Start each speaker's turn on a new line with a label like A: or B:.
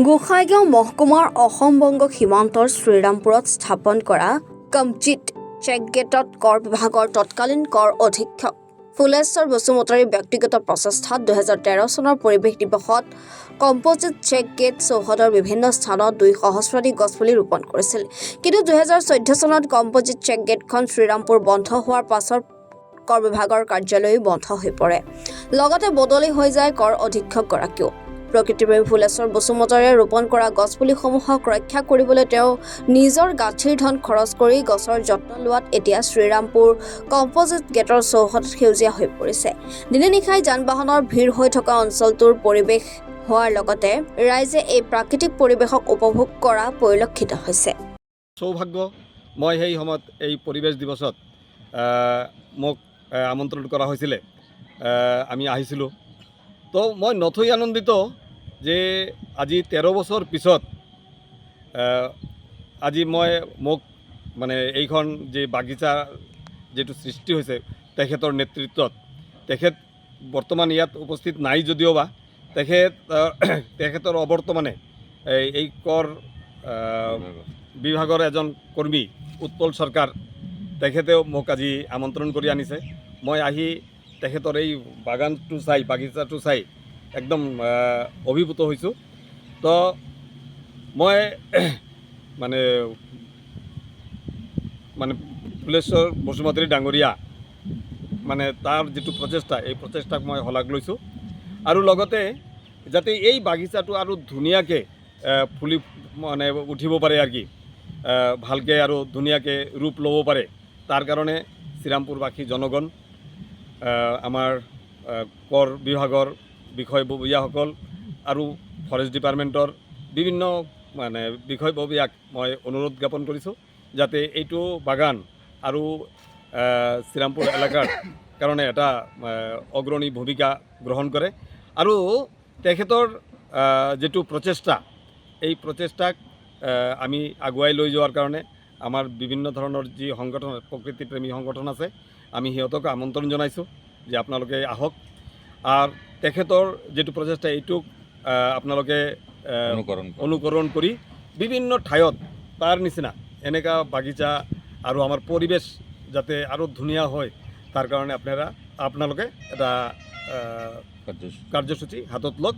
A: গোসাইগাঁও মহকুমাৰ অসম-বংগ সীমান্তৰ শ্ৰীৰামপুৰত স্থাপন কৰা কমজিত চেকগেটত কৰ বিভাগৰ তৎকালীন কৰ অধীক্ষক ফুলেশ্বৰ বসুমতাৰীৰ ব্যক্তিগত প্ৰচেষ্টাত 2013 চনৰ পৰিৱেশ দিৱসত কম্পোজিট চেক গেট চৌহদৰ বিভিন্ন স্থানত 2 সহস্ৰাধিক গছপুলি ৰোপণ কৰিছিল। কিন্তু 2014 চনত কম্পোজিট চেক গেটখন শ্ৰীৰামপুৰ বন্ধ হোৱাৰ পাছত কৰ বিভাগৰ কাৰ্যালয়ো বন্ধ হৈ পৰে। লগতে বদলি হৈ যায় কৰ অধীক্ষকগৰাকীও। প্ৰকৃতিপ্ৰেমী ফুলেশ্বৰ বসুমতাৰীয়ে ৰোপণ কৰা গছপুলিসমূহক ৰক্ষা কৰিবলৈ তেওঁ নিজৰ গাঁঠিৰ ধন খৰচ কৰি গছৰ যত্ন লোৱাত এতিয়া শ্ৰীৰামপুৰ কম্পোজিট গেটৰ চৌহদ সেউজীয়া হৈ পৰিছে। দিনে নিশাই যান-বাহনৰ ভিৰ হৈ থকা অঞ্চলটোৰ পৰিৱেশ হোৱাৰ লগতে ৰাইজে এই প্ৰাকৃতিক পৰিৱেশক উপভোগ কৰা পৰিলক্ষিত হৈছে।
B: সৌভাগ্য মই সেই সময়ত এই পৰিৱেশ দিৱসত মোক আমন্ত্ৰণ কৰা হৈছিলে, আমি আহিছিলোঁ। তো মই নথৈ আনন্দিত যে আজি 13 বছৰ পিছত আজি মোক মানে এইখন যে বাগিচা যেটো সৃষ্টি হৈছে তেখেতৰ নেতৃত্বত, তেখেত বৰ্তমান ইয়াত উপস্থিত নাই যদিও বা তেখেতৰ অবৰ্তমানে এই কৰ বিভাগৰ এজন কৰ্মী উৎপল সৰকাৰ তেখেতেও মোক আজি আমন্ত্ৰণ কৰি আনিছে। মই আহি তেখেতৰ এই বাগিচাটো চাই একদম অভিভূত হৈছোঁ। তো মই মানে ফুলেশ্বৰ বসুমতাৰী ডাঙৰীয়া মানে তাৰ যিটো প্ৰচেষ্টা, এই প্ৰচেষ্টাক মই শলাগ লৈছোঁ। আৰু লগতে যাতে এই বাগিচাটো আৰু ধুনীয়াকৈ ফুলি মানে উঠিব পাৰে আৰু কি ভালকৈ আৰু ধুনীয়াকৈ ৰূপ ল'ব পাৰে, তাৰ কাৰণে শ্ৰীৰামপুৰবাসী জনগণ, আমাৰ কৰ বিভাগৰ বিষয়ববীয়াসকল আৰু ফৰেষ্ট ডিপাৰ্টমেণ্টৰ বিভিন্ন মানে বিষয়ববীয়াক মই অনুৰোধ জ্ঞাপন কৰিছোঁ যাতে এইটো বাগান আৰু শ্ৰীৰামপুৰ এলেকাৰ কাৰণে এটা অগ্ৰণী ভূমিকা গ্ৰহণ কৰে। আৰু তেখেতৰ যেটো প্ৰচেষ্টা, এই প্ৰচেষ্টাক আমি আগুৱাই লৈ যোৱাৰ কাৰণে আমাৰ বিভিন্ন ধৰণৰ যি সংগঠন, প্ৰকৃতিপ্ৰেমী সংগঠন আছে, আমি সিহঁতক আমন্ত্ৰণ জনাইছোঁ যে আপোনালোকে আহক। আৰু তেখেতৰ যেটো প্ৰচেষ্টা এইটোক আপোনালোকে অনুকৰণ কৰি বিভিন্ন ঠাইত তাৰ নিচিনা এনেকা বাগিচা আৰু আমাৰ পৰিৱেশ যাতে আৰু ধুনীয়া হয়, তাৰ কাৰণে আপোনালোকে এটা কাৰ্যসূচী হাতত লওক।